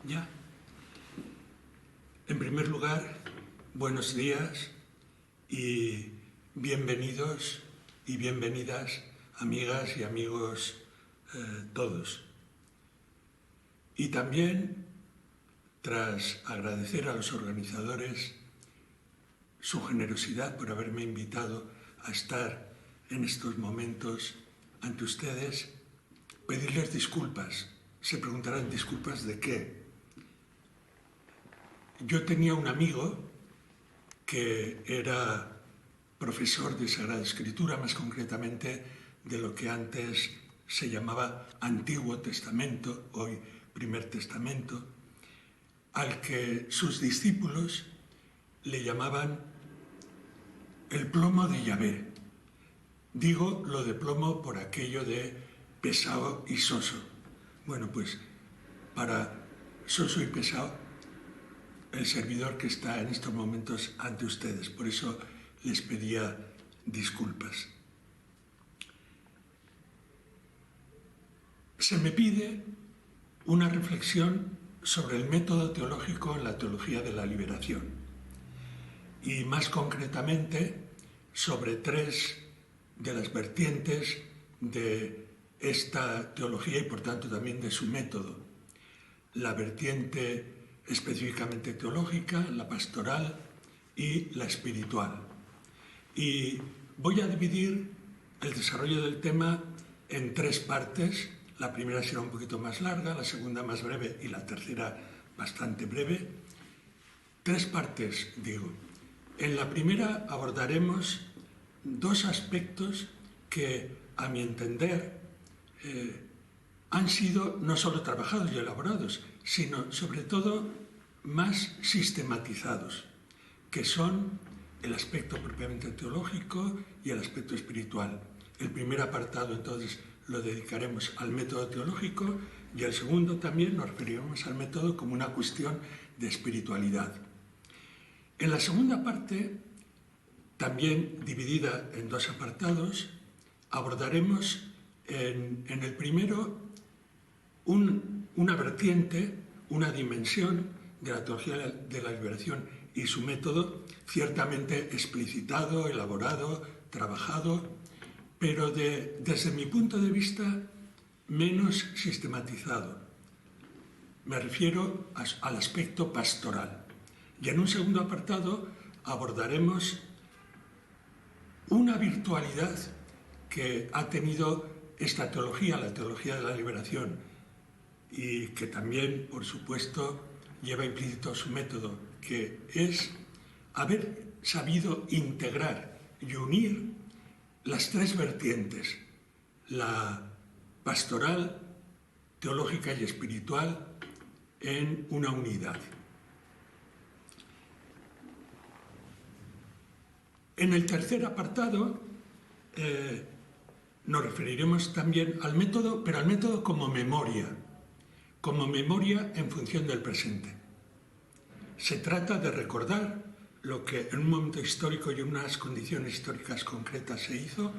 Ya. En primer lugar, buenos días y bienvenidos y bienvenidas, amigas y amigos todos. Y también, tras agradecer a los organizadores su generosidad por haberme invitado a estar en estos momentos ante ustedes, pedirles disculpas. Se preguntarán, ¿disculpas de qué? Yo tenía un amigo que era profesor de Sagrada Escritura, más concretamente de lo que antes se llamaba Antiguo Testamento, hoy Primer Testamento, al que sus discípulos le llamaban el plomo de Yahvé. Digo lo de plomo por aquello de pesado y soso. Bueno, pues para soso y pesado, el servidor que está en estos momentos ante ustedes. Por eso les pedía disculpas. Se me pide una reflexión sobre el método teológico en la teología de la liberación y más concretamente sobre tres de las vertientes de esta teología y por tanto también de su método. La vertiente específicamente teológica, la pastoral y la espiritual. Y voy a dividir el desarrollo del tema en tres partes. La primera será un poquito más larga, la segunda más breve y la tercera bastante breve. Tres partes, digo. En la primera abordaremos dos aspectos que, a mi entender, han sido no solo trabajados y elaborados, sino sobre todo más sistematizados, que son el aspecto propiamente teológico y el aspecto espiritual. El primer apartado entonces lo dedicaremos al método teológico y el segundo también nos referiremos al método como una cuestión de espiritualidad. En la segunda parte, también dividida en dos apartados, abordaremos en el primero una vertiente, una dimensión de la teología de la liberación y su método ciertamente explicitado, elaborado, trabajado, pero desde mi punto de vista menos sistematizado. Me refiero al aspecto pastoral. Y en un segundo apartado abordaremos una virtualidad que ha tenido esta teología, la teología de la liberación, y que también, por supuesto, lleva implícito su método, que es haber sabido integrar y unir las tres vertientes, la pastoral, teológica y espiritual, en una unidad. En el tercer apartado nos referiremos también al método, pero al método como memoria en función del presente. Se trata de recordar lo que en un momento histórico y en unas condiciones históricas concretas se hizo,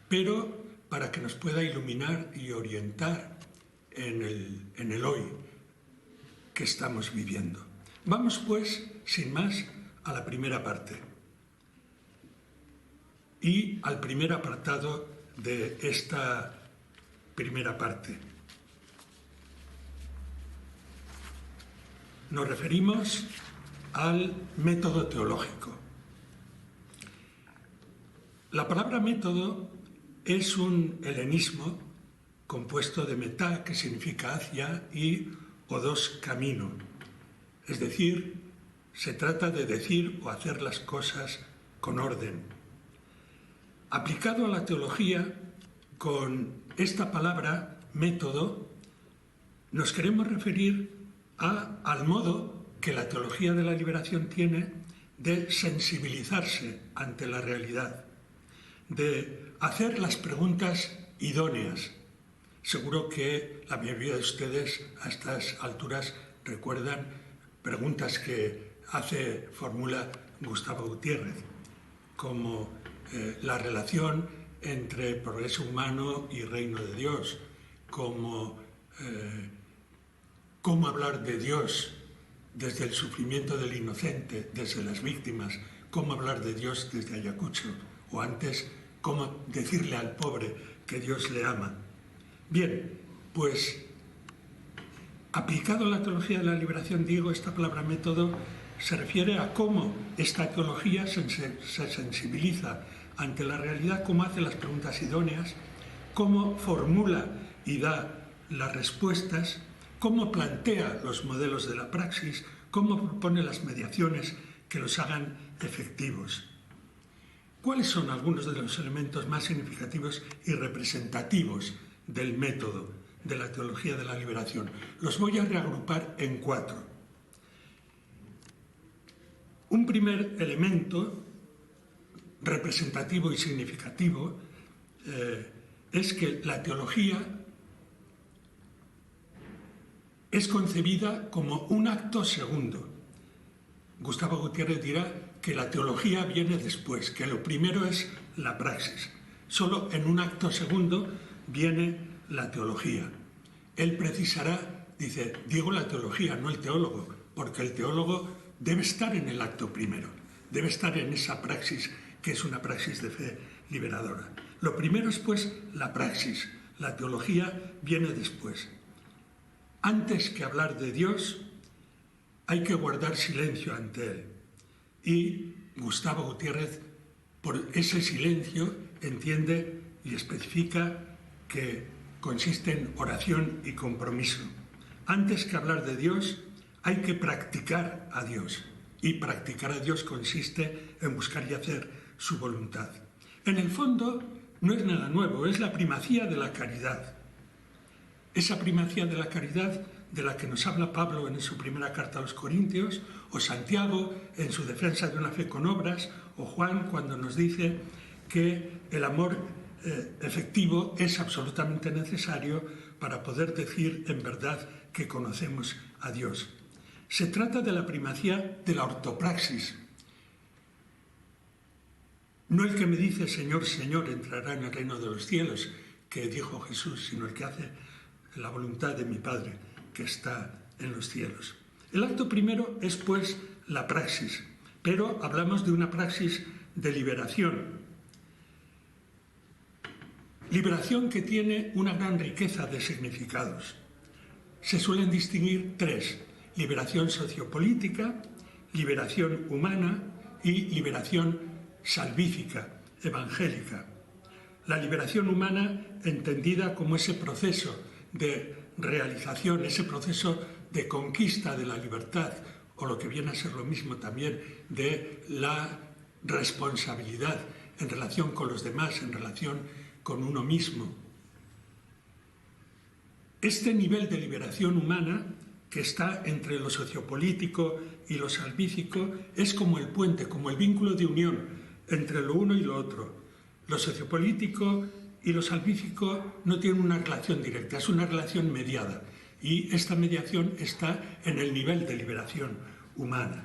pero para que nos pueda iluminar y orientar en el hoy que estamos viviendo. Vamos pues, sin más, a la primera parte y al primer apartado de esta primera parte. Nos referimos al método teológico. La palabra método es un helenismo compuesto de metá, que significa hacia, y odos, camino. Es decir, se trata de decir o hacer las cosas con orden. Aplicado a la teología, con esta palabra método, nos queremos referir al modo que la teología de la liberación tiene de sensibilizarse ante la realidad, de hacer las preguntas idóneas. Seguro que la mayoría de ustedes a estas alturas recuerdan preguntas que formula Gustavo Gutiérrez, como la relación entre progreso humano y reino de Dios, como cómo hablar de Dios desde el sufrimiento del inocente, desde las víctimas, cómo hablar de Dios desde Ayacucho, o antes, cómo decirle al pobre que Dios le ama. Bien, pues aplicado a la teología de la liberación, digo, esta palabra método se refiere a cómo esta teología se sensibiliza ante la realidad, cómo hace las preguntas idóneas, cómo formula y da las respuestas, cómo plantea los modelos de la praxis, cómo propone las mediaciones que los hagan efectivos. ¿Cuáles son algunos de los elementos más significativos y representativos del método de la teología de la liberación? Los voy a reagrupar en 4. Un primer elemento representativo y significativo es que la teología es concebida como un acto segundo. Gustavo Gutiérrez dirá que la teología viene después, que lo primero es la praxis. Solo en un acto segundo viene la teología. Él precisará, dice, digo la teología, no el teólogo, porque el teólogo debe estar en el acto primero, debe estar en esa praxis que es una praxis de fe liberadora. Lo primero es, pues, la praxis. La teología viene después. Antes que hablar de Dios, hay que guardar silencio ante Él. Y Gustavo Gutiérrez, por ese silencio, entiende y especifica que consiste en oración y compromiso. Antes que hablar de Dios, hay que practicar a Dios. Y practicar a Dios consiste en buscar y hacer su voluntad. En el fondo, no es nada nuevo, es la primacía de la caridad. Esa primacía de la caridad de la que nos habla Pablo en su primera carta a los Corintios, o Santiago en su defensa de una fe con obras, o Juan cuando nos dice que el amor efectivo es absolutamente necesario para poder decir en verdad que conocemos a Dios. Se trata de la primacía de la ortopraxis. No el que me dice Señor, Señor entrará en el reino de los cielos, que dijo Jesús, sino el que hace la voluntad de mi Padre que está en los cielos. El acto primero es, pues, la praxis, pero hablamos de una praxis de liberación. Liberación que tiene una gran riqueza de significados. Se suelen distinguir 3: liberación sociopolítica, liberación humana y liberación salvífica, evangélica. La liberación humana entendida como ese proceso de realización, ese proceso de conquista de la libertad, o lo que viene a ser lo mismo también, de la responsabilidad en relación con los demás, en relación con uno mismo. Este nivel de liberación humana, que está entre lo sociopolítico y lo salvífico, es como el puente, como el vínculo de unión entre lo uno y lo otro. Lo sociopolítico y lo salvífico no tienen una relación directa, es una relación mediada. Y esta mediación está en el nivel de liberación humana.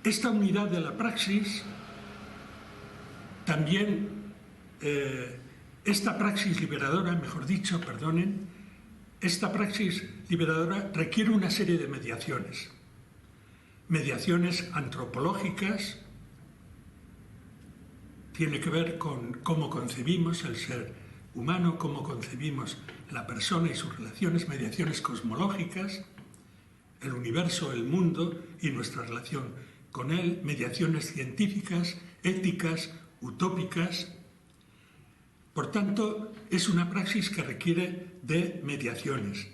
Esta unidad de la praxis también, esta praxis liberadora, mejor dicho, perdonen, esta praxis liberadora requiere una serie de mediaciones. Mediaciones antropológicas, tiene que ver con cómo concebimos el ser humano, cómo concebimos la persona y sus relaciones, mediaciones cosmológicas, el universo, el mundo y nuestra relación con él, mediaciones científicas, éticas, utópicas. Por tanto, es una praxis que requiere de mediaciones.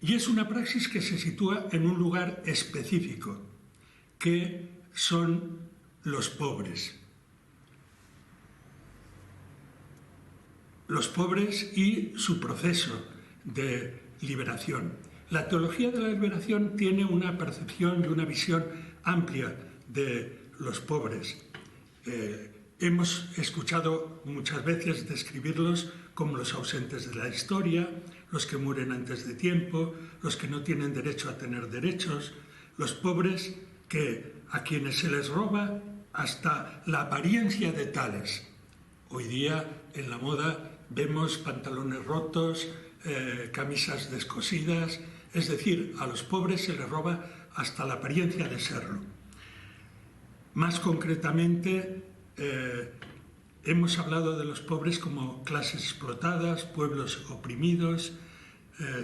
Y es una praxis que se sitúa en un lugar específico, que son los pobres. Los pobres y su proceso de liberación. La teología de la liberación tiene una percepción y una visión amplia de los pobres. Hemos escuchado muchas veces describirlos como los ausentes de la historia, los que mueren antes de tiempo, los que no tienen derecho a tener derechos, los pobres a quienes se les roba hasta la apariencia de tales. Hoy día en la moda vemos pantalones rotos, camisas descosidas, es decir, a los pobres se les roba hasta la apariencia de serlo. Más concretamente, hemos hablado de los pobres como clases explotadas, pueblos oprimidos,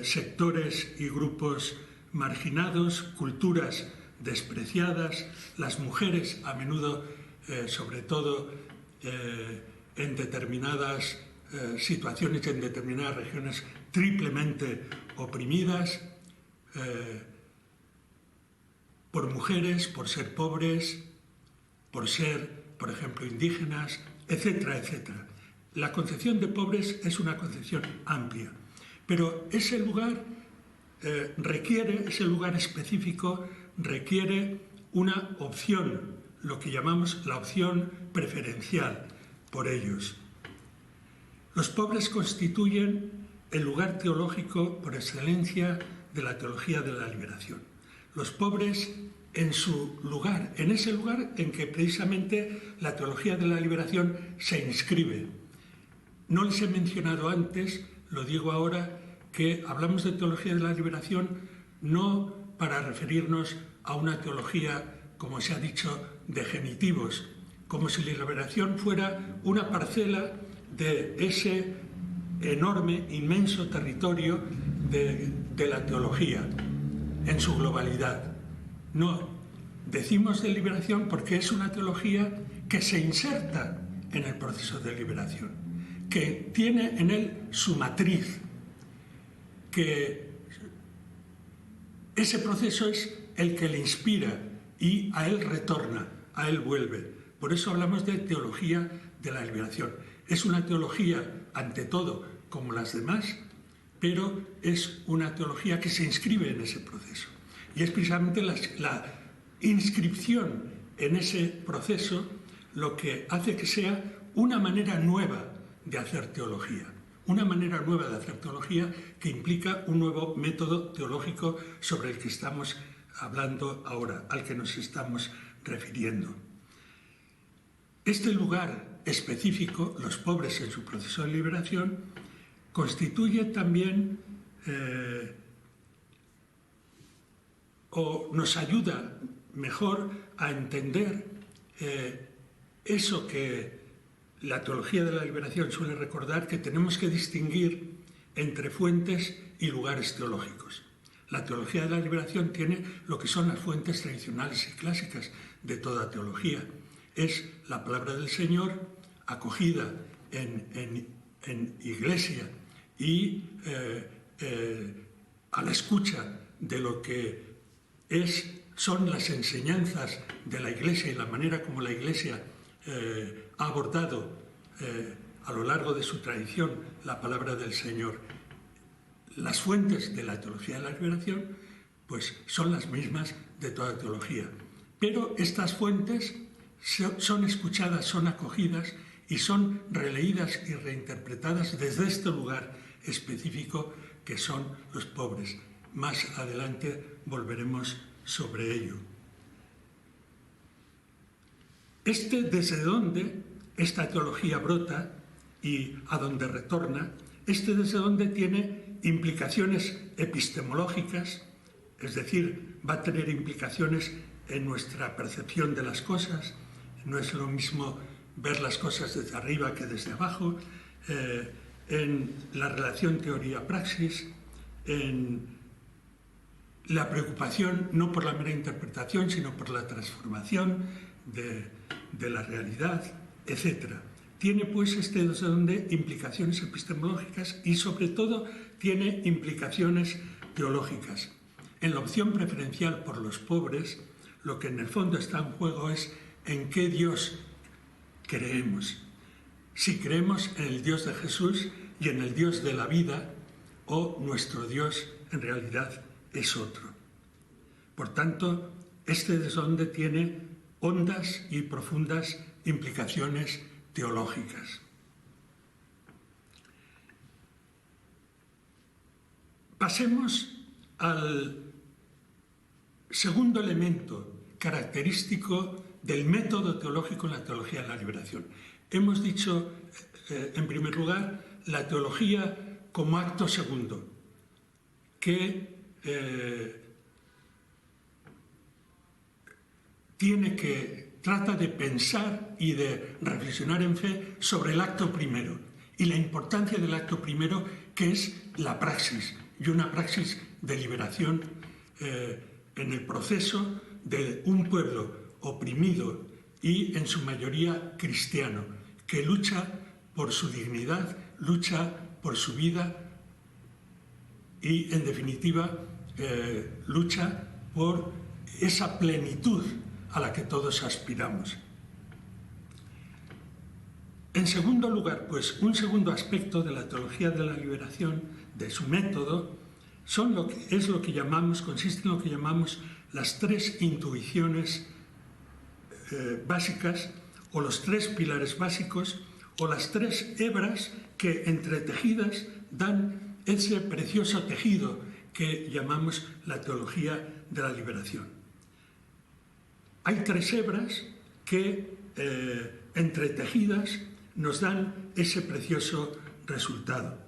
sectores y grupos marginados, culturas despreciadas, las mujeres a menudo, sobre todo en determinadas situaciones, en determinadas regiones, triplemente oprimidas por mujeres, por ser pobres, por ser, por ejemplo, indígenas, etcétera, etcétera. La concepción de pobres es una concepción amplia, pero ese lugar ese lugar específico requiere una opción, lo que llamamos la opción preferencial por ellos. Los pobres constituyen el lugar teológico por excelencia de la teología de la liberación. Los pobres en su lugar, en ese lugar en que precisamente la teología de la liberación se inscribe. No les he mencionado antes, lo digo ahora, que hablamos de teología de la liberación no para referirnos a una teología, como se ha dicho, de genitivos, como si la liberación fuera una parcela de ese enorme, inmenso territorio de la teología en su globalidad. No, decimos de liberación porque es una teología que se inserta en el proceso de liberación, que tiene en él su matriz, que ese proceso es el que le inspira y a él retorna, a él vuelve. Por eso hablamos de teología de la liberación. Es una teología, ante todo, como las demás, pero es una teología que se inscribe en ese proceso. Y es precisamente la inscripción en ese proceso lo que hace que sea una manera nueva de hacer teología. Una manera nueva de hacer teología que implica un nuevo método teológico sobre el que estamos hablando ahora, al que nos estamos refiriendo. Este lugar específico, los pobres en su proceso de liberación, constituye también o nos ayuda mejor a entender eso que la teología de la liberación suele recordar, que tenemos que distinguir entre fuentes y lugares teológicos. La teología de la liberación tiene lo que son las fuentes tradicionales y clásicas de toda teología. Es la palabra del Señor acogida en iglesia y a la escucha de lo que son las enseñanzas de la iglesia y la manera como la iglesia ha abordado a lo largo de su tradición la palabra del Señor. Las fuentes de la teología de la liberación pues son las mismas de toda teología, pero estas fuentes son escuchadas, son acogidas y son releídas y reinterpretadas desde este lugar específico que son los pobres. Más adelante volveremos sobre ello. Desde donde esta teología brota y a donde retorna, desde donde tiene implicaciones epistemológicas, es decir, va a tener implicaciones en nuestra percepción de las cosas. No es lo mismo ver las cosas desde arriba que desde abajo, en la relación teoría-praxis, en la preocupación no por la mera interpretación, sino por la transformación de la realidad, etc. Tiene pues desde donde implicaciones epistemológicas y sobre todo tiene implicaciones teológicas. En la opción preferencial por los pobres, lo que en el fondo está en juego es en qué Dios creemos. Si creemos en el Dios de Jesús y en el Dios de la vida, o nuestro Dios en realidad es otro. Por tanto, desde donde tiene hondas y profundas implicaciones teológicas. Pasemos al segundo elemento característico del método teológico en la teología de la liberación. Hemos dicho en primer lugar, la teología como acto segundo, que trata de pensar y de reflexionar en fe sobre el acto primero y la importancia del acto primero, que es la praxis, y una praxis de liberación en el proceso de un pueblo oprimido y en su mayoría cristiano, que lucha por su dignidad, lucha por su vida y, en definitiva, lucha por esa plenitud a la que todos aspiramos. En segundo lugar, pues, un segundo aspecto de la teología de la liberación, de su método, consiste en lo que llamamos las tres intuiciones básicas, o los tres pilares básicos, o las tres hebras que entretejidas dan ese precioso tejido que llamamos la teología de la liberación. Hay tres hebras que, entretejidas, nos dan ese precioso resultado.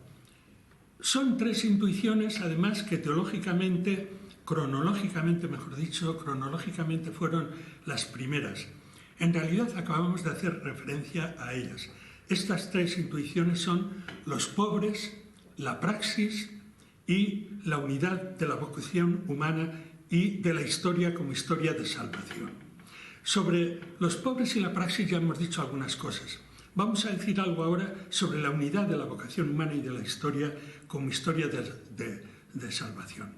Son tres intuiciones, además, que teológicamente, cronológicamente fueron las primeras. En realidad acabamos de hacer referencia a ellas. Estas tres intuiciones son los pobres, la praxis y la unidad de la vocación humana y de la historia como historia de salvación. Sobre los pobres y la praxis ya hemos dicho algunas cosas. Vamos a decir algo ahora sobre la unidad de la vocación humana y de la historia como historia de salvación.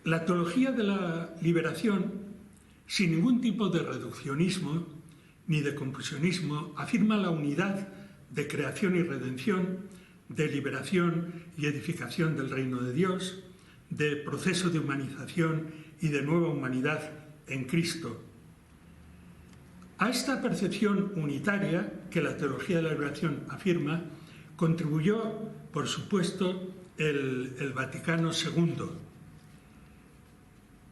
La teología de la liberación, sin ningún tipo de reduccionismo ni de confusionismo, afirma la unidad de creación y redención, de liberación y edificación del reino de Dios, de proceso de humanización y de nueva humanidad en Cristo. A esta percepción unitaria que la teología de la liberación afirma, contribuyó, por supuesto, el Vaticano II.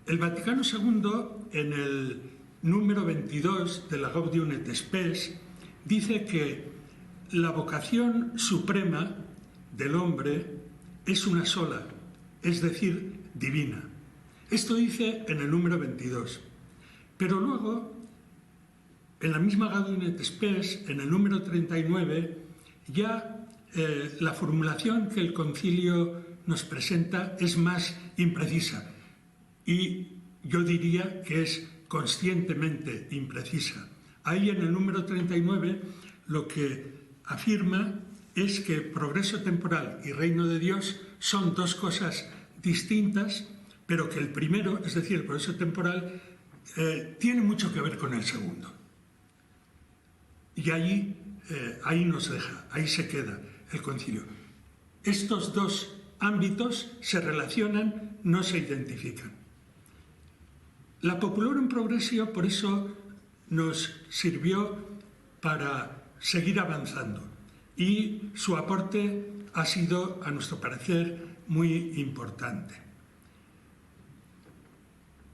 El Vaticano II, en el número 22 de la Gaudium et Spes, dice que la vocación suprema del hombre es una sola, es decir, divina. Esto dice en el número 22. Pero luego, en la misma Gaudium et Spes, en el número 39, ya la formulación que el concilio nos presenta es más imprecisa y yo diría que es conscientemente imprecisa. Ahí en el número 39 lo que afirma es que progreso temporal y reino de Dios son dos cosas distintas, pero que el primero, es decir, el progreso temporal, tiene mucho que ver con el segundo. Y ahí nos deja, ahí se queda el concilio. Estos dos ámbitos se relacionan, no se identifican. La Populorum Progressio, por eso, nos sirvió para seguir avanzando y su aporte ha sido, a nuestro parecer, muy importante.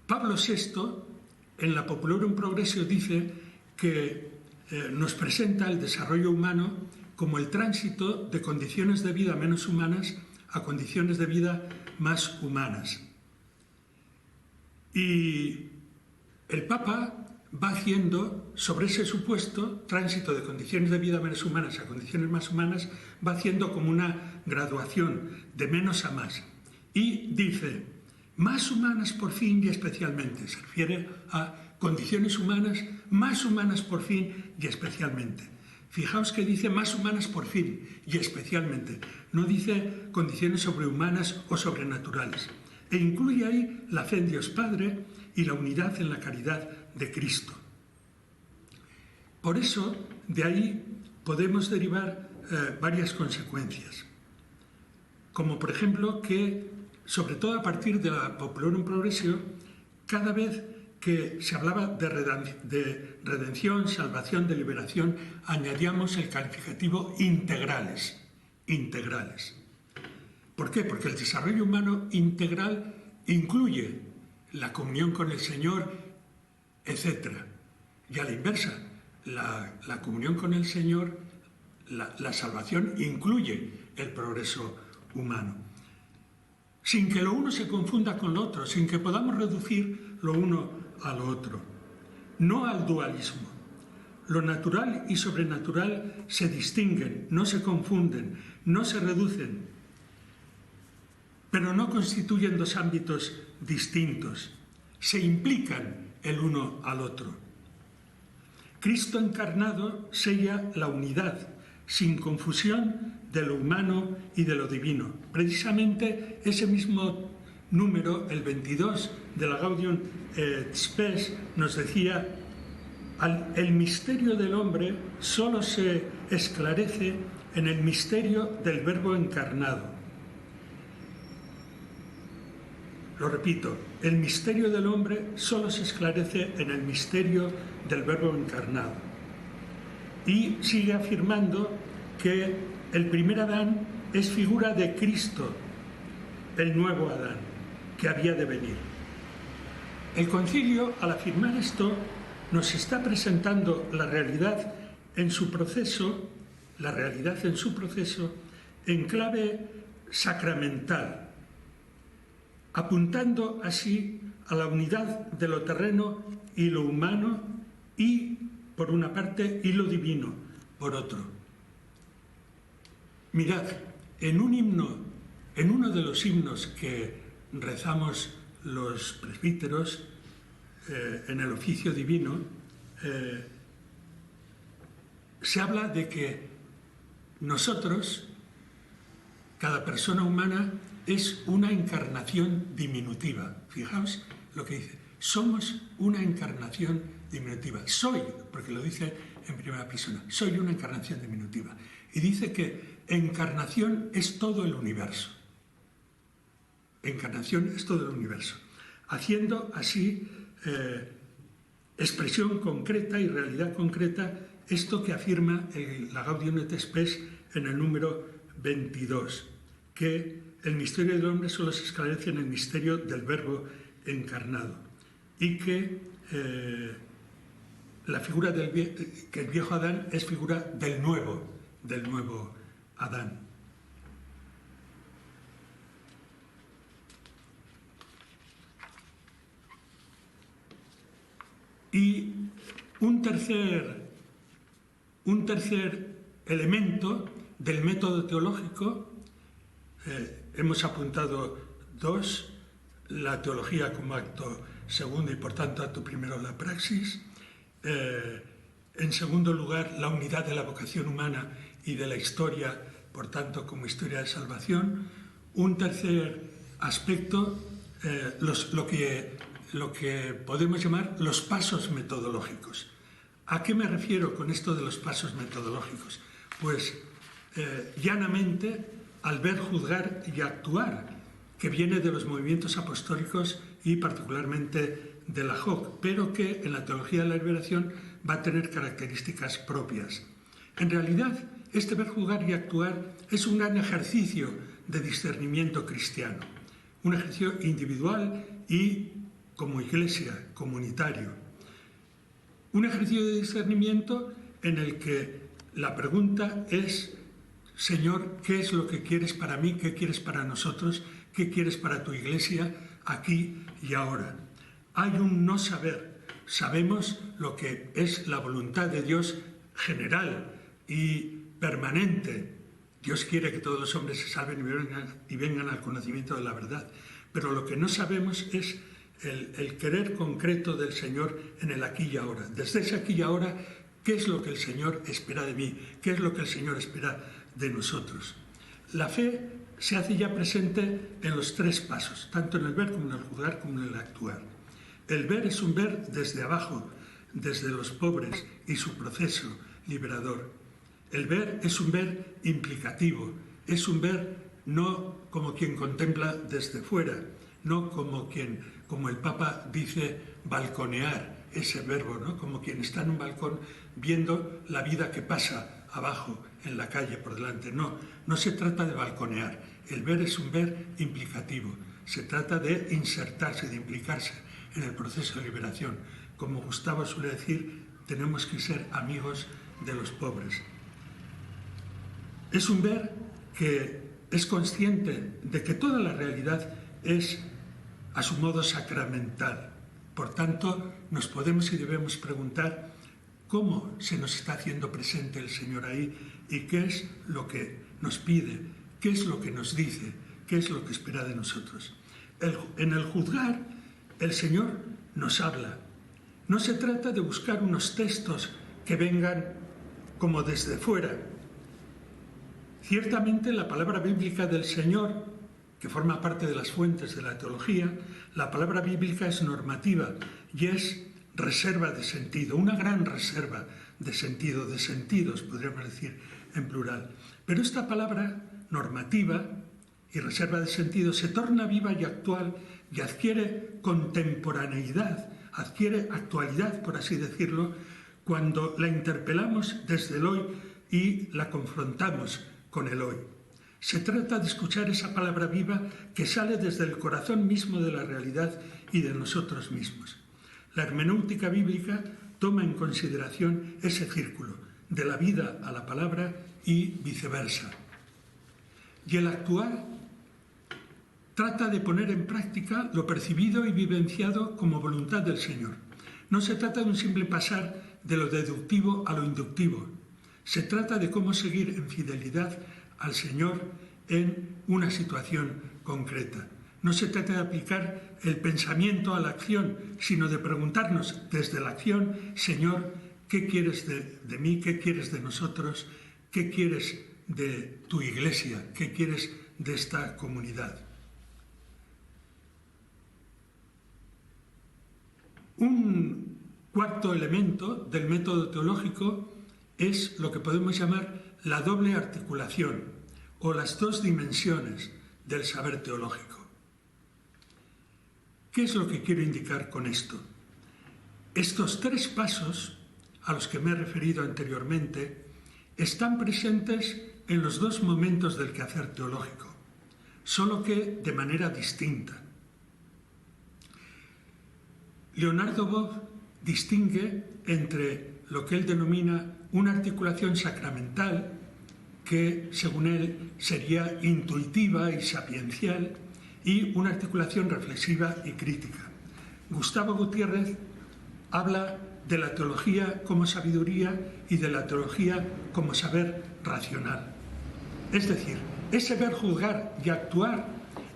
Pablo VI, en la Populorum Progressio, dice que nos presenta el desarrollo humano como el tránsito de condiciones de vida menos humanas a condiciones de vida más humanas. Y el Papa va haciendo, sobre ese supuesto tránsito de condiciones de vida menos humanas a condiciones más humanas, va haciendo como una graduación de menos a más. Y dice, más humanas por fin y especialmente, se refiere a condiciones humanas, más humanas por fin y especialmente. Fijaos que dice más humanas por fin y especialmente, no dice condiciones sobrehumanas o sobrenaturales. E incluye ahí la fe en Dios Padre y la unidad en la caridad de Cristo. Por eso, de ahí podemos derivar varias consecuencias. Como por ejemplo que, sobre todo a partir de la Populorum Progressio, cada vez que se hablaba de redención, salvación, de liberación, añadíamos el calificativo integrales. Integrales. ¿Por qué? Porque el desarrollo humano integral incluye la comunión con el Señor, etc. Y a la inversa, la comunión con el Señor, la salvación incluye el progreso humano, sin que lo uno se confunda con lo otro, sin que podamos reducir lo uno a lo otro, no al dualismo. Lo natural y sobrenatural se distinguen, no se confunden, no se reducen, pero no constituyen dos ámbitos distintos, se implican el uno al otro. Cristo encarnado sella la unidad, sin confusión, de lo humano y de lo divino. Precisamente ese mismo número, el 22 de la Gaudium et Spes, nos decía: el misterio del hombre solo se esclarece en el misterio del Verbo encarnado. Lo repito, el misterio del hombre solo se esclarece en el misterio del Verbo encarnado. Y sigue afirmando que el primer Adán es figura de Cristo, el nuevo Adán, que había de venir. El concilio, al afirmar esto, nos está presentando la realidad en su proceso, en clave sacramental, apuntando así a la unidad de lo terreno y lo humano y, por una parte, y lo divino, por otro. Mirad, en uno de los himnos que rezamos los presbíteros en el oficio divino, se habla de que nosotros, cada persona humana, es una encarnación diminutiva. Fijaos lo que dice: somos una encarnación diminutiva. Soy, porque lo dice en primera persona, soy una encarnación diminutiva. Y dice que encarnación es todo el universo. Encarnación es todo el universo. Haciendo así expresión concreta y realidad concreta esto que afirma la Gaudium et Spes en el número 22, que el misterio del hombre solo se esclarece en el misterio del Verbo encarnado, y que la figura que el viejo Adán es figura del nuevo Adán. Y un tercer elemento del método teológico, hemos apuntado dos: la teología como acto segundo y por tanto acto primero la praxis, en segundo lugar la unidad de la vocación humana y de la historia, por tanto como historia de salvación. Un tercer aspecto, lo que podemos llamar los pasos metodológicos. ¿A qué me refiero con esto de los pasos metodológicos? Pues llanamente al ver, juzgar y actuar, que viene de los movimientos apostólicos y particularmente de la JOC, pero que en la teología de la liberación va a tener características propias. En realidad, este ver, juzgar y actuar es un gran ejercicio de discernimiento cristiano, un ejercicio individual y como iglesia, comunitario. Un ejercicio de discernimiento en el que la pregunta es: Señor, ¿qué es lo que quieres para mí? ¿Qué quieres para nosotros? ¿Qué quieres para tu iglesia aquí y ahora? Hay un no saber. Sabemos lo que es la voluntad de Dios general y permanente. Dios quiere que todos los hombres se salven y vengan al conocimiento de la verdad. Pero lo que no sabemos es el querer concreto del Señor en el aquí y ahora. Desde ese aquí y ahora, ¿qué es lo que el Señor espera de mí? ¿Qué es lo que el Señor espera de nosotros? La fe se hace ya presente en los tres pasos, tanto en el ver como en el juzgar como en el actuar. El ver es un ver desde abajo, desde los pobres y su proceso liberador. El ver es un ver implicativo, es un ver no como quien contempla desde fuera, no como el Papa dice, balconear, ese verbo, ¿no? Como quien está en un balcón viendo la vida que pasa abajo, en la calle, por delante. No se trata de balconear. El ver es un ver implicativo. Se trata de insertarse, de implicarse en el proceso de liberación. Como Gustavo suele decir, tenemos que ser amigos de los pobres. Es un ver que es consciente de que toda la realidad es a su modo sacramental. Por tanto, nos podemos y debemos preguntar cómo se nos está haciendo presente el Señor ahí y qué es lo que nos pide, qué es lo que nos dice, qué es lo que espera de nosotros. En el juzgar, el Señor nos habla. No se trata de buscar unos textos que vengan como desde fuera. Ciertamente la palabra bíblica del Señor, que forma parte de las fuentes de la teología, la palabra bíblica es normativa y es reserva de sentido, una gran reserva de sentido, de sentidos, podríamos decir en plural. Pero esta palabra normativa y reserva de sentido se torna viva y actual y adquiere contemporaneidad, adquiere actualidad, por así decirlo, cuando la interpelamos desde el hoy y la confrontamos con el hoy. Se trata de escuchar esa palabra viva que sale desde el corazón mismo de la realidad y de nosotros mismos. La hermenéutica bíblica toma en consideración ese círculo, de la vida a la palabra y viceversa. Y el actuar trata de poner en práctica lo percibido y vivenciado como voluntad del Señor. No se trata de un simple pasar de lo deductivo a lo inductivo. Se trata de cómo seguir en fidelidad al Señor en una situación concreta. No se trata de aplicar el pensamiento a la acción, sino de preguntarnos desde la acción, Señor, ¿qué quieres de mí? ¿Qué quieres de nosotros? ¿Qué quieres de tu iglesia? ¿Qué quieres de esta comunidad? Un cuarto elemento del método teológico es lo que podemos llamar la doble articulación o las dos dimensiones del saber teológico. ¿Qué es lo que quiero indicar con esto? Estos tres pasos a los que me he referido anteriormente están presentes en los dos momentos del quehacer teológico, solo que de manera distinta. Leonardo Boff distingue entre lo que él denomina una articulación sacramental, que según él sería intuitiva y sapiencial, y una articulación reflexiva y crítica. Gustavo Gutiérrez habla de la teología como sabiduría y de la teología como saber racional. Es decir, ese ver, juzgar y actuar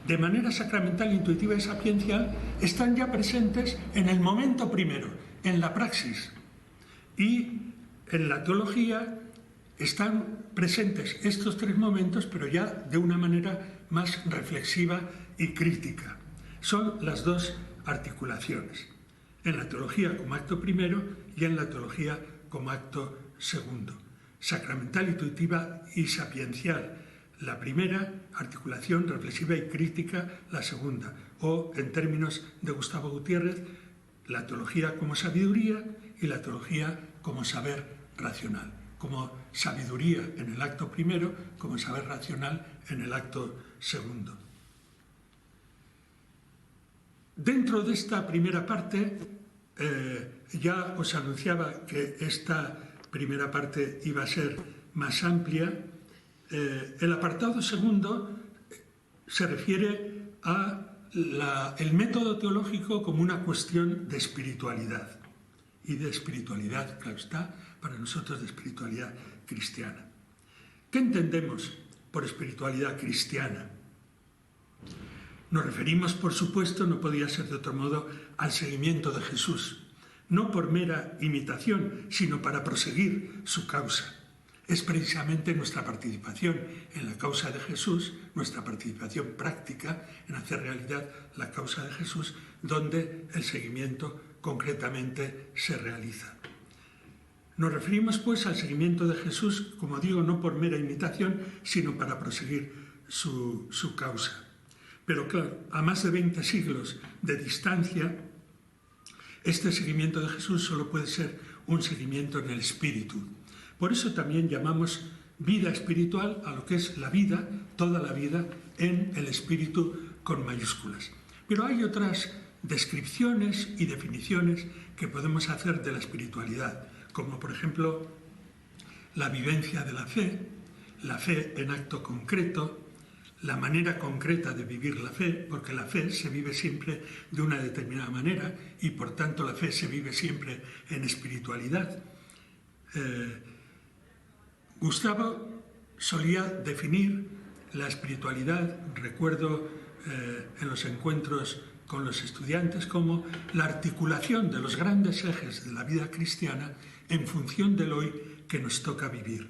de manera sacramental, intuitiva y sapiencial están ya presentes en el momento primero, en la praxis. Y en la teología están presentes estos tres momentos, pero ya de una manera más reflexiva y crítica. Son las dos articulaciones, en la teología como acto primero y en la teología como acto segundo. Sacramental, intuitiva y sapiencial, la primera, articulación reflexiva y crítica, la segunda. O, en términos de Gustavo Gutiérrez, la teología como sabiduría y la teología como saber racional. Como sabiduría en el acto primero, como saber racional en el acto segundo. Dentro de esta primera parte, ya os anunciaba que esta primera parte iba a ser más amplia. El apartado segundo se refiere a el método teológico como una cuestión de espiritualidad. Y de espiritualidad, claro está, para nosotros de espiritualidad cristiana. ¿Qué entendemos por espiritualidad cristiana? Nos referimos, por supuesto, no podía ser de otro modo, al seguimiento de Jesús, no por mera imitación, sino para proseguir su causa. Es precisamente nuestra participación en la causa de Jesús, nuestra participación práctica en hacer realidad la causa de Jesús, donde el seguimiento concretamente se realiza. Nos referimos, pues, al seguimiento de Jesús, como digo, no por mera imitación, sino para proseguir su causa. Pero claro, a más de 20 siglos de distancia, este seguimiento de Jesús solo puede ser un seguimiento en el espíritu. Por eso también llamamos vida espiritual a lo que es la vida, toda la vida, en el espíritu con mayúsculas. Pero hay otras descripciones y definiciones que podemos hacer de la espiritualidad, como por ejemplo la vivencia de la fe en acto concreto, la manera concreta de vivir la fe, porque la fe se vive siempre de una determinada manera y por tanto la fe se vive siempre en espiritualidad. Gustavo solía definir la espiritualidad, recuerdo en los encuentros con los estudiantes, como la articulación de los grandes ejes de la vida cristiana en función del hoy que nos toca vivir.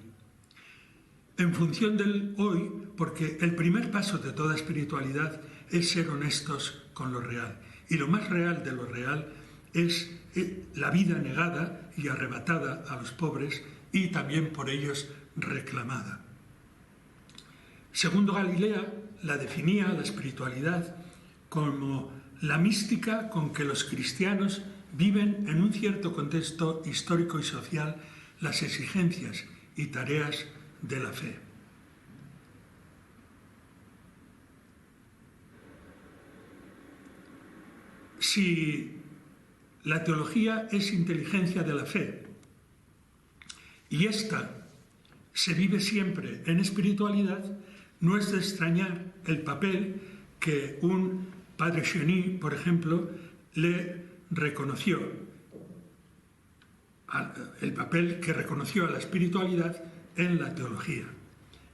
En función del hoy, porque el primer paso de toda espiritualidad es ser honestos con lo real. Y lo más real de lo real es la vida negada y arrebatada a los pobres y también por ellos reclamada. Segundo Galilea la definía, la espiritualidad, como la mística con que los cristianos viven en un cierto contexto histórico y social las exigencias y tareas de la fe. Si la teología es inteligencia de la fe y ésta se vive siempre en espiritualidad, no es de extrañar el papel que un padre Cheny, por ejemplo, le reconoció, el papel que reconoció a la espiritualidad en la teología.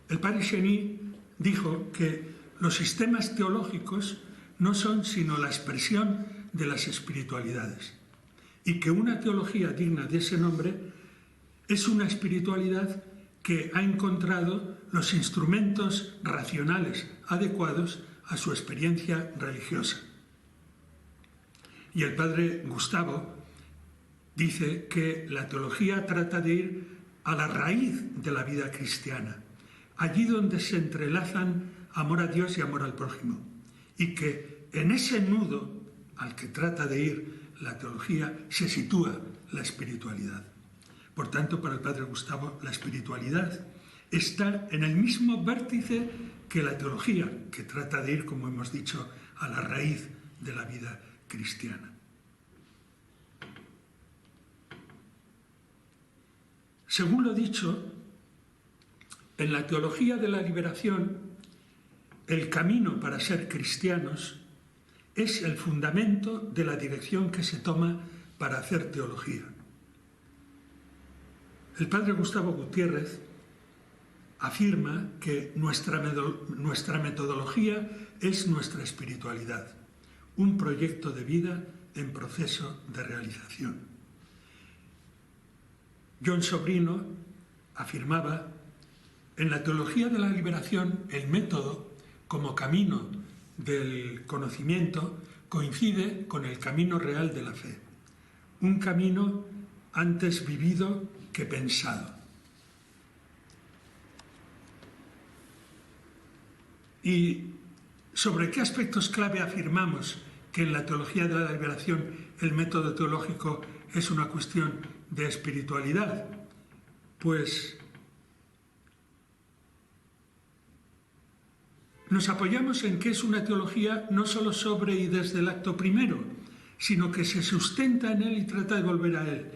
El padre Cheny dijo que los sistemas teológicos no son sino la expresión de las espiritualidades y que una teología digna de ese nombre es una espiritualidad que ha encontrado los instrumentos racionales adecuados a su experiencia religiosa. Y el padre Gustavo dice que la teología trata de ir a la raíz de la vida cristiana, allí donde se entrelazan amor a Dios y amor al prójimo, y que en ese nudo al que trata de ir la teología se sitúa la espiritualidad. Por tanto, para el padre Gustavo, la espiritualidad está en el mismo vértice que la teología, que trata de ir, como hemos dicho, a la raíz de la vida cristiana. Según lo dicho, en la teología de la liberación, el camino para ser cristianos es el fundamento de la dirección que se toma para hacer teología. El padre Gustavo Gutiérrez afirma que nuestra metodología es nuestra espiritualidad, un proyecto de vida en proceso de realización. John Sobrino afirmaba: en la teología de la liberación, el método como camino del conocimiento coincide con el camino real de la fe, un camino antes vivido que pensado. ¿Y sobre qué aspectos clave afirmamos que en la teología de la liberación el método teológico es una cuestión de espiritualidad? Pues nos apoyamos en que es una teología no solo sobre y desde el acto primero, sino que se sustenta en él y trata de volver a él.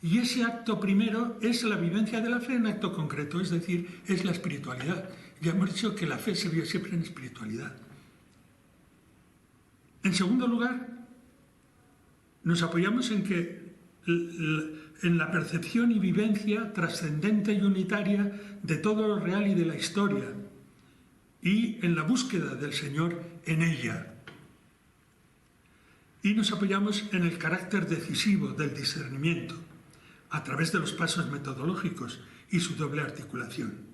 Y ese acto primero es la vivencia de la fe en acto concreto, es decir, es la espiritualidad. Ya hemos dicho que la fe se vive siempre en espiritualidad. En segundo lugar, nos apoyamos en que en la percepción y vivencia trascendente y unitaria de todo lo real y de la historia, y en la búsqueda del Señor en ella. Y nos apoyamos en el carácter decisivo del discernimiento, a través de los pasos metodológicos y su doble articulación.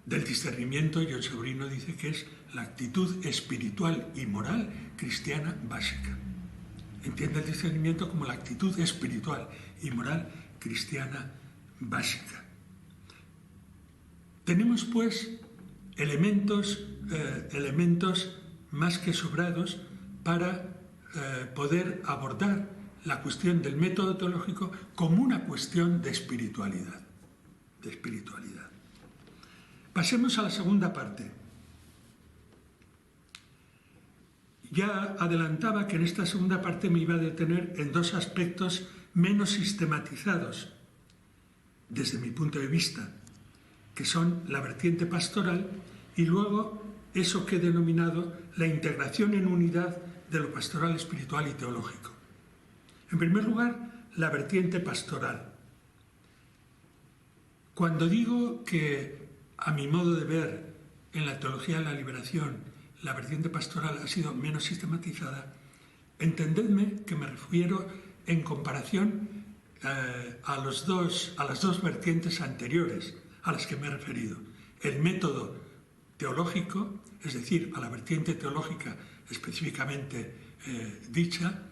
Del discernimiento, John Sobrino dice que es la actitud espiritual y moral cristiana básica. Entiende el discernimiento como la actitud espiritual y moral cristiana básica. Tenemos, pues, elementos más que sobrados para poder abordar la cuestión del método teológico como una cuestión de espiritualidad. Pasemos a la segunda parte. ya adelantaba que en esta segunda parte me iba a detener en dos aspectos menos sistematizados, desde mi punto de vista, que son la vertiente pastoral y luego eso que he denominado la integración en unidad de lo pastoral, espiritual y teológico. En primer lugar, la vertiente pastoral. Cuando digo que, a mi modo de ver, en la teología de la liberación, la vertiente pastoral ha sido menos sistematizada, entendedme que me refiero en comparación a las dos vertientes anteriores a las que me he referido. El método teológico, es decir, a la vertiente teológica específicamente dicha,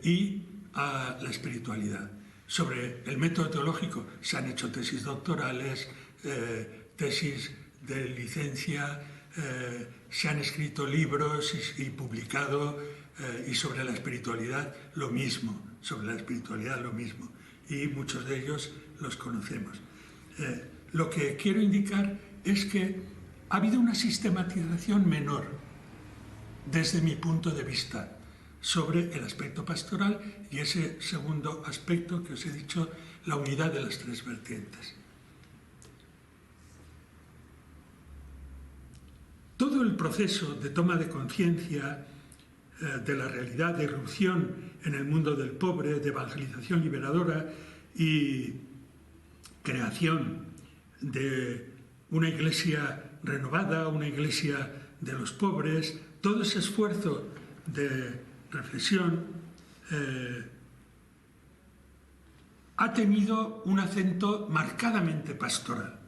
y a la espiritualidad. Sobre el método teológico se han hecho tesis doctorales, tesis de licencia, se han escrito libros y publicado, y sobre la espiritualidad lo mismo, y muchos de ellos los conocemos. Lo que quiero indicar es que ha habido una sistematización menor, desde mi punto de vista, sobre el aspecto pastoral y ese segundo aspecto que os he dicho, la unidad de las tres vertientes. Todo el proceso de toma de conciencia de la realidad, de irrupción en el mundo del pobre, de evangelización liberadora y creación de una iglesia renovada, una iglesia de los pobres, todo ese esfuerzo de reflexión ha tenido un acento marcadamente pastoral.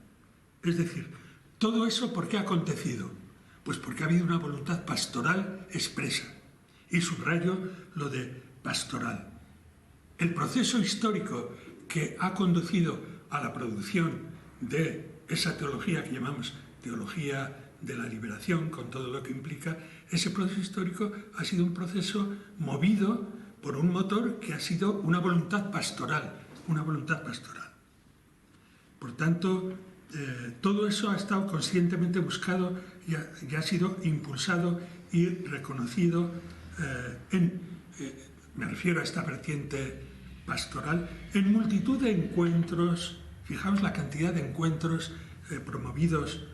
Es decir, todo eso ¿por qué ha acontecido? Pues porque ha habido una voluntad pastoral expresa. Y subrayo lo de pastoral. El proceso histórico que ha conducido a la producción de esa teología que llamamos teología de la liberación, con todo lo que implica, ese proceso histórico ha sido un proceso movido por un motor que ha sido una voluntad pastoral, Por tanto, todo eso ha estado conscientemente buscado y ha sido impulsado y reconocido me refiero a esta vertiente pastoral, en multitud de encuentros. Fijaos la cantidad de encuentros promovidos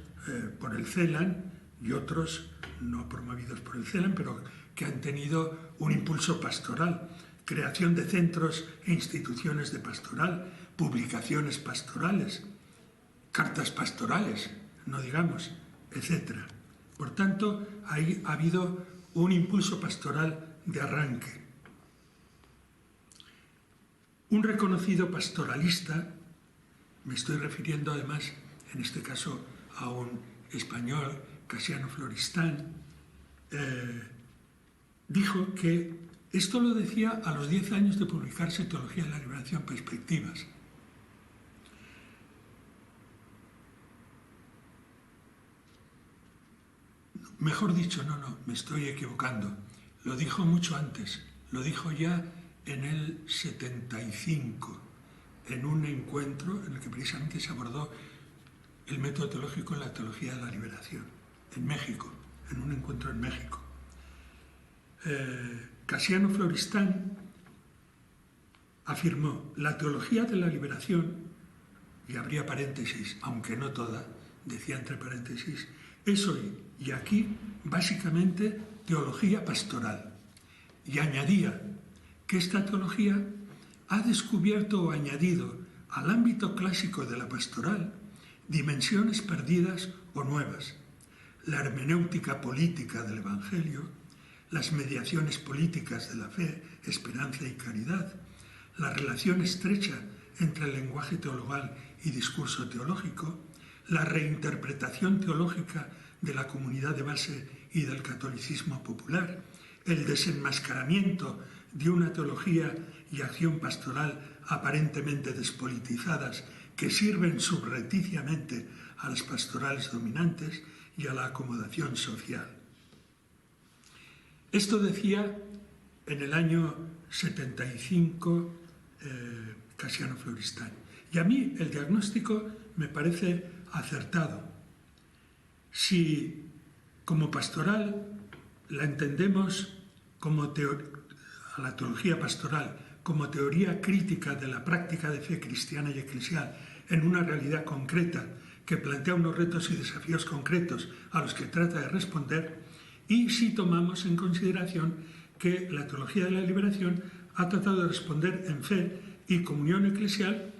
por el CELAN y otros no promovidos por el CELAN, pero que han tenido un impulso pastoral. Creación de centros e instituciones de pastoral, publicaciones pastorales, cartas pastorales, no digamos, etc. Por tanto, ahí ha habido un impulso pastoral de arranque. Un reconocido pastoralista, me estoy refiriendo además, en este caso, a un español, Casiano Floristán, dijo que esto lo decía a los 10 años de publicarse Teología de la Liberación, Perspectivas. Mejor dicho, no, me estoy equivocando. Lo dijo mucho antes, lo dijo ya en el 75, en un encuentro en el que precisamente se abordó el método teológico en la teología de la liberación, en México, en un encuentro en México. Casiano Floristán afirmó: la teología de la liberación, y abría paréntesis, aunque no toda, decía entre paréntesis, es hoy y aquí básicamente teología pastoral. Y añadía que esta teología ha descubierto o añadido al ámbito clásico de la pastoral dimensiones perdidas o nuevas: la hermenéutica política del Evangelio, las mediaciones políticas de la fe, esperanza y caridad, la relación estrecha entre el lenguaje teologal y discurso teológico, la reinterpretación teológica de la comunidad de base y del catolicismo popular, el desenmascaramiento de una teología y acción pastoral aparentemente despolitizadas que sirven subrepticiamente a las pastorales dominantes y a la acomodación social. Esto decía en el año 75 Casiano Floristán. Y a mí el diagnóstico me parece acertado. Si como pastoral la entendemos como a la teología pastoral, como teoría crítica de la práctica de fe cristiana y eclesial en una realidad concreta que plantea unos retos y desafíos concretos a los que trata de responder, y si tomamos en consideración que la teología de la liberación ha tratado de responder en fe y comunión eclesial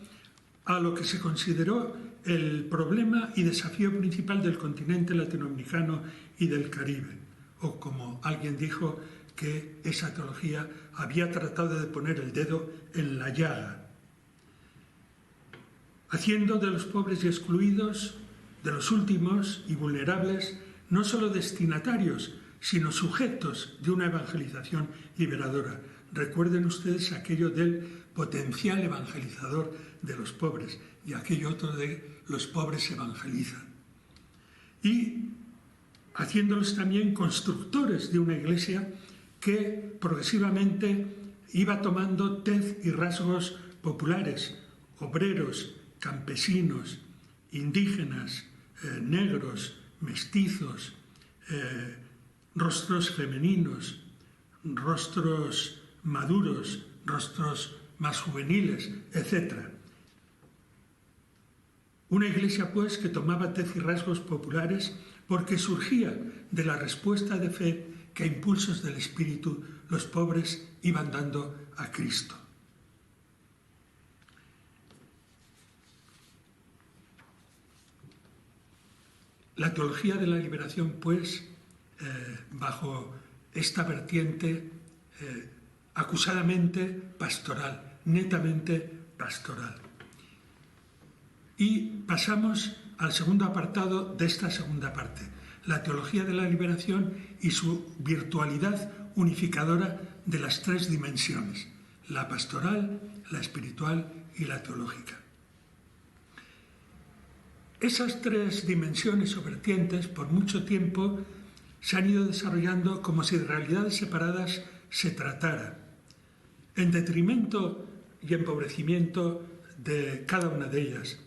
a lo que se consideró el problema y desafío principal del continente latinoamericano y del Caribe, o como alguien dijo, que esa teología había tratado de poner el dedo en la llaga, haciendo de los pobres y excluidos, de los últimos y vulnerables, no solo destinatarios, sino sujetos de una evangelización liberadora. Recuerden ustedes aquello del potencial evangelizador de los pobres y aquello otro de los pobres evangelizan. Y haciéndolos también constructores de una iglesia que progresivamente iba tomando tez y rasgos populares, obreros, campesinos, indígenas, negros, mestizos, rostros femeninos, rostros maduros, rostros más juveniles, etc. Una iglesia, pues, que tomaba tez y rasgos populares porque surgía de la respuesta de fe que a impulsos del Espíritu los pobres iban dando a Cristo. La teología de la liberación, pues, bajo esta vertiente acusadamente pastoral, netamente pastoral. Y pasamos al segundo apartado de esta segunda parte, la teología de la liberación y su virtualidad unificadora de las tres dimensiones, la pastoral, la espiritual y la teológica. Esas tres dimensiones o vertientes por mucho tiempo se han ido desarrollando como si de realidades separadas se tratara, en detrimento y empobrecimiento de cada una de ellas.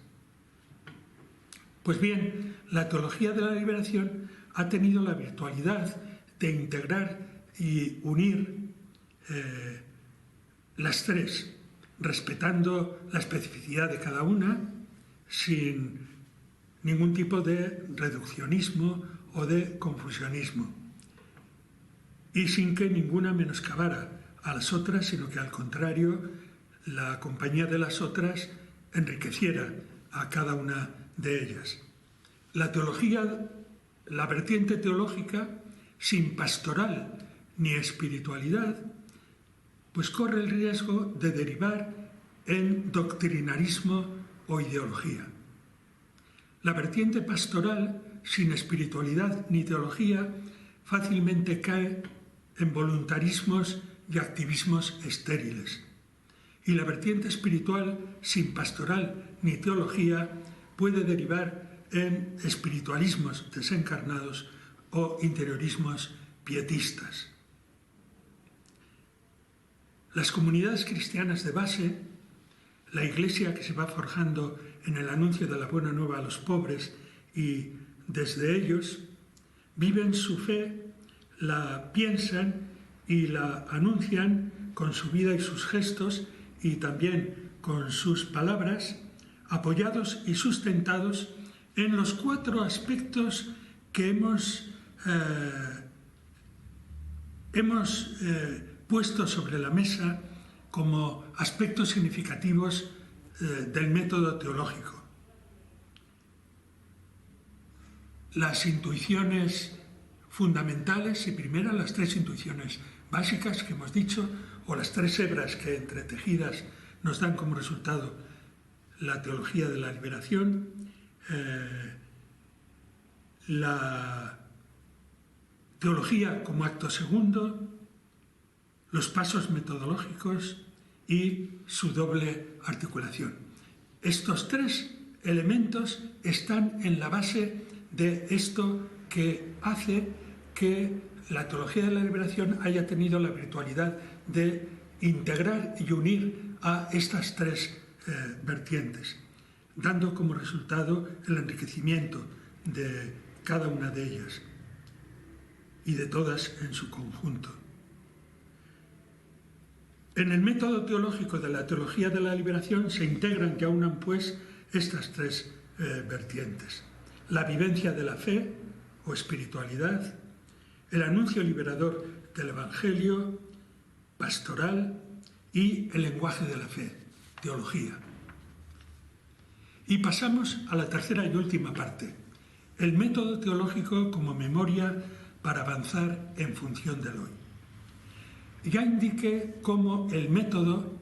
Pues bien, la teología de la liberación ha tenido la virtualidad de integrar y unir las tres, respetando la especificidad de cada una, sin ningún tipo de reduccionismo o de confusionismo, y sin que ninguna menoscabara a las otras, sino que al contrario, la compañía de las otras enriqueciera a cada una de ellas. La teología, la vertiente teológica, sin pastoral ni espiritualidad, pues corre el riesgo de derivar en doctrinarismo o ideología. La vertiente pastoral, sin espiritualidad ni teología, fácilmente cae en voluntarismos y activismos estériles. Y la vertiente espiritual, sin pastoral ni teología, puede derivar en espiritualismos desencarnados o interiorismos pietistas. Las comunidades cristianas de base, la iglesia que se va forjando en el anuncio de la buena nueva a los pobres y desde ellos, viven su fe, la piensan y la anuncian con su vida y sus gestos y también con sus palabras, apoyados y sustentados en los cuatro aspectos que hemos puesto sobre la mesa como aspectos significativos del método teológico. Las intuiciones fundamentales y primeras, las tres intuiciones básicas que hemos dicho, o las tres hebras que entretejidas nos dan como resultado la teología de la liberación, la teología como acto segundo, los pasos metodológicos y su doble articulación. Estos tres elementos están en la base de esto que hace que la teología de la liberación haya tenido la virtualidad de integrar y unir a estas tres vertientes, dando como resultado el enriquecimiento de cada una de ellas. y de todas en su conjunto. En el método teológico de la teología de la liberación se integran y aunan pues estas tres vertientes: la vivencia de la fe o espiritualidad, el anuncio liberador del Evangelio, pastoral, y el lenguaje de la fe, teología. Y pasamos a la tercera y última parte: el método teológico como memoria para avanzar en función del hoy. Ya indiqué cómo el método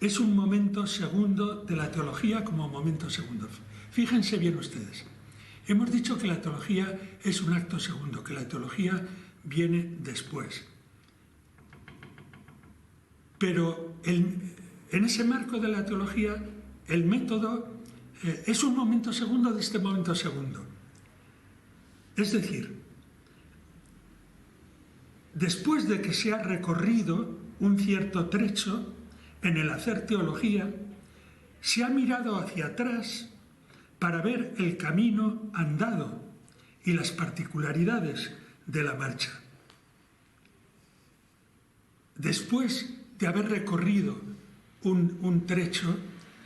es un momento segundo de la teología como momento segundo. Fíjense bien ustedes. Hemos dicho que la teología es un acto segundo, que la teología viene después. Pero en ese marco de la teología, el método es un momento segundo de este momento segundo. Es decir, después de que se ha recorrido un cierto trecho en el hacer teología, se ha mirado hacia atrás para ver el camino andado y las particularidades de la marcha. Después de haber recorrido un trecho,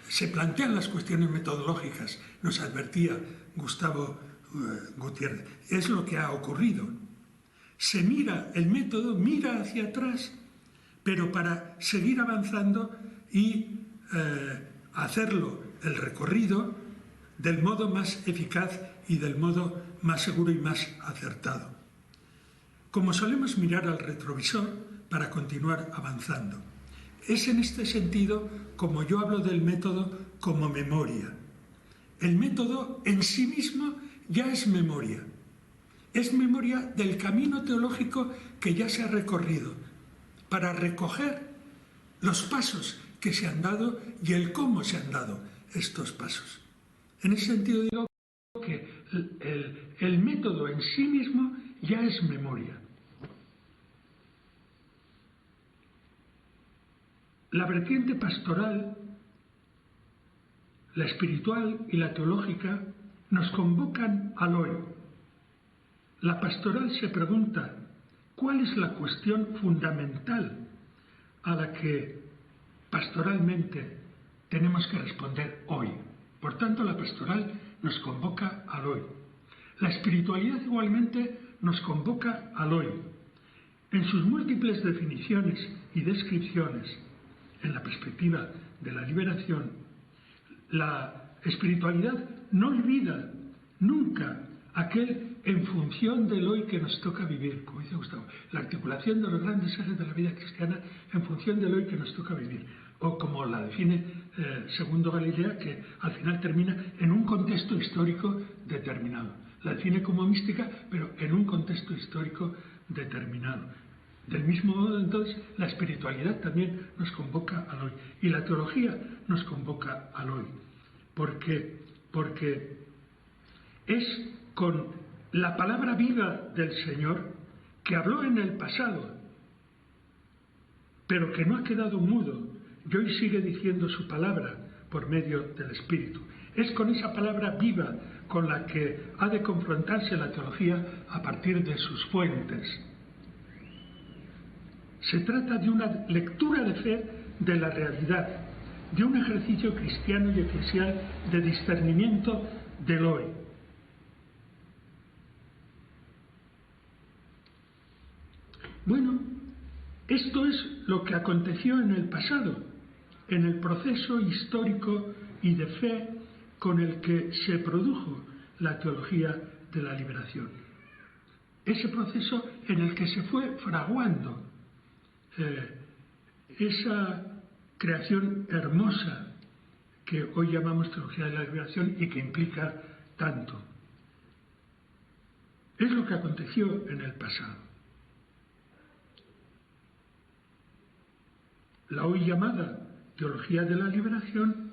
se plantean las cuestiones metodológicas, nos advertía Gustavo Gutiérrez. Es lo que ha ocurrido. Se mira, el método mira hacia atrás, pero para seguir avanzando y hacerlo, el recorrido, del modo más eficaz y del modo más seguro y más acertado. Como solemos mirar al retrovisor para continuar avanzando. Es en este sentido como yo hablo del método como memoria. El método en sí mismo ya es memoria. Es memoria del camino teológico que ya se ha recorrido, para recoger los pasos que se han dado y el cómo se han dado estos pasos. En ese sentido digo que el método en sí mismo ya es memoria. La vertiente pastoral, la espiritual y la teológica nos convocan al hoy. La pastoral se pregunta: ¿cuál es la cuestión fundamental a la que pastoralmente tenemos que responder hoy? Por tanto, la pastoral nos convoca al hoy. La espiritualidad igualmente nos convoca al hoy. En sus múltiples definiciones y descripciones, en la perspectiva de la liberación, la espiritualidad no olvida nunca aquel en función del hoy que nos toca vivir, como dice Gustavo, la articulación de los grandes ejes de la vida cristiana en función del hoy que nos toca vivir, o como la define Segundo Galilea, que al final termina en un contexto histórico determinado. La define como mística, pero en un contexto histórico determinado. Del mismo modo, entonces, la espiritualidad también nos convoca al hoy, y la teología nos convoca al hoy, porque es con la palabra viva del Señor, que habló en el pasado, pero que no ha quedado mudo, y hoy sigue diciendo su palabra por medio del Espíritu. Es con esa palabra viva con la que ha de confrontarse la teología a partir de sus fuentes. Se trata de una lectura de fe de la realidad, de un ejercicio cristiano y eclesial de discernimiento del hoy. Bueno, esto es lo que aconteció en el pasado, en el proceso histórico y de fe con el que se produjo la teología de la liberación. Ese proceso en el que se fue fraguando esa creación hermosa que hoy llamamos teología de la liberación y que implica tanto. Es lo que aconteció en el pasado. La hoy llamada teología de la liberación,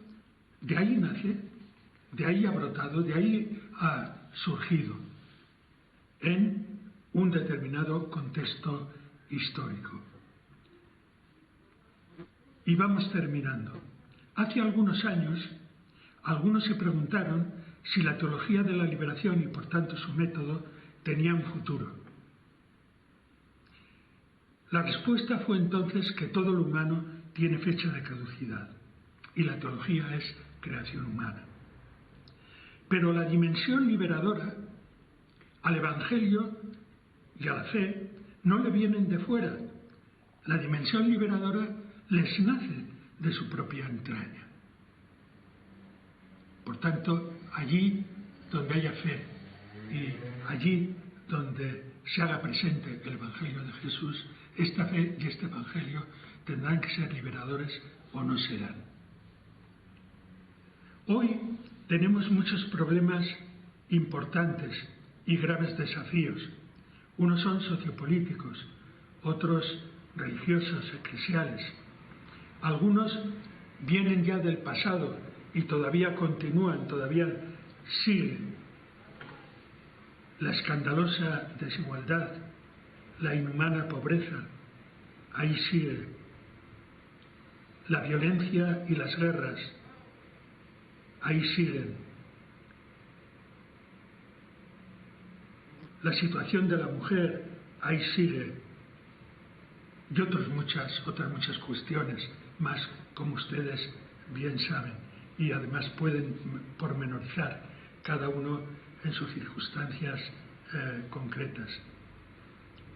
de ahí nace, de ahí ha brotado, de ahí ha surgido en un determinado contexto histórico. Y vamos terminando. Hace algunos años, algunos se preguntaron si la teología de la liberación y por tanto su método tenía un futuro. La respuesta fue entonces que todo lo humano tiene fecha de caducidad y la teología es creación humana. Pero la dimensión liberadora al Evangelio y a la fe no le vienen de fuera. La dimensión liberadora les nace de su propia entraña. Por tanto, allí donde haya fe y allí donde se haga presente el Evangelio de Jesús, esta fe y este Evangelio tendrán que ser liberadores o no serán. Hoy tenemos muchos problemas importantes y graves desafíos. Unos son sociopolíticos, otros religiosos, eclesiales. Algunos vienen ya del pasado y todavía continúan, todavía siguen. La escandalosa desigualdad, la inhumana pobreza, ahí sigue. La violencia y las guerras, ahí siguen. La situación de la mujer, ahí sigue. Y otras muchas cuestiones más, como ustedes bien saben, y además pueden pormenorizar cada uno en sus circunstancias concretas.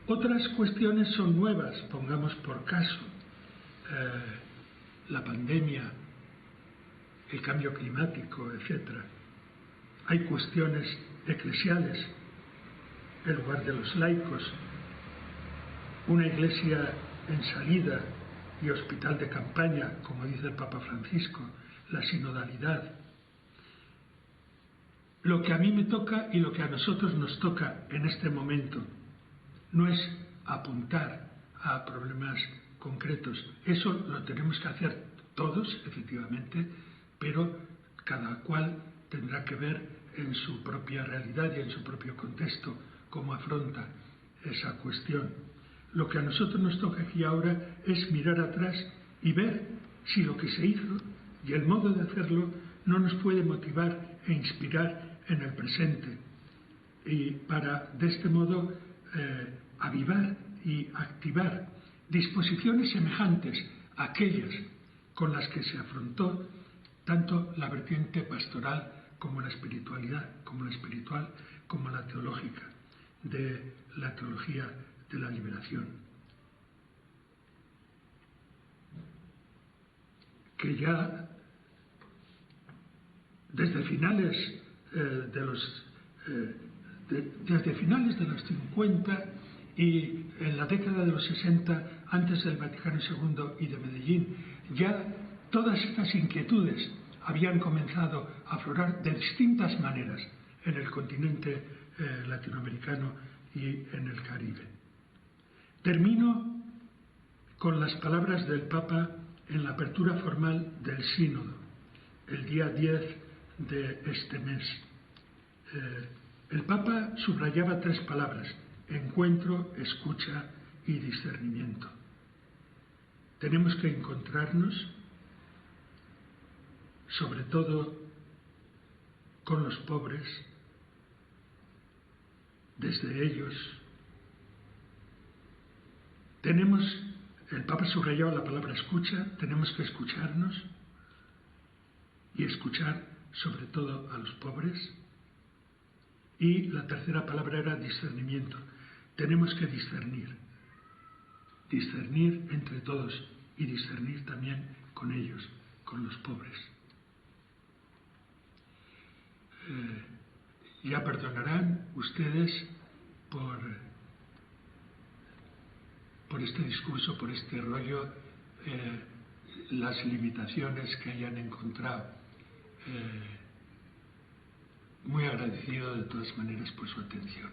Otras cuestiones son nuevas, pongamos por caso, la pandemia, el cambio climático, etc. Hay cuestiones eclesiales, el lugar de los laicos, una iglesia en salida y hospital de campaña, como dice el Papa Francisco, la sinodalidad. Lo que a mí me toca y lo que a nosotros nos toca en este momento no es apuntar a problemas concretos. Eso lo tenemos que hacer todos, efectivamente, pero cada cual tendrá que ver en su propia realidad y en su propio contexto cómo afronta esa cuestión. Lo que a nosotros nos toca aquí ahora es mirar atrás y ver si lo que se hizo y el modo de hacerlo no nos puede motivar e inspirar en el presente y para de este modo avivar y activar disposiciones semejantes a aquellas con las que se afrontó tanto la vertiente pastoral como la espiritualidad, como la espiritual, como la teológica, de la teología de la liberación. Que ya desde finales desde finales de los 50 y en la década de los 60, antes del Vaticano II y de Medellín, ya todas estas inquietudes habían comenzado a aflorar de distintas maneras en el continente latinoamericano y en el Caribe. Termino con las palabras del Papa en la apertura formal del Sínodo, el día 10 de este mes. El Papa subrayaba tres palabras: encuentro, escucha y discernimiento. Tenemos que encontrarnos, sobre todo con los pobres, desde ellos. El Papa subrayaba la palabra escucha, tenemos que escucharnos y escuchar sobre todo a los pobres. Y la tercera palabra era discernimiento. Tenemos que discernir entre todos y discernir también con ellos, con los pobres. Ya perdonarán ustedes por este discurso, por este rollo, las limitaciones que hayan encontrado. Muy agradecido de todas maneras por su atención.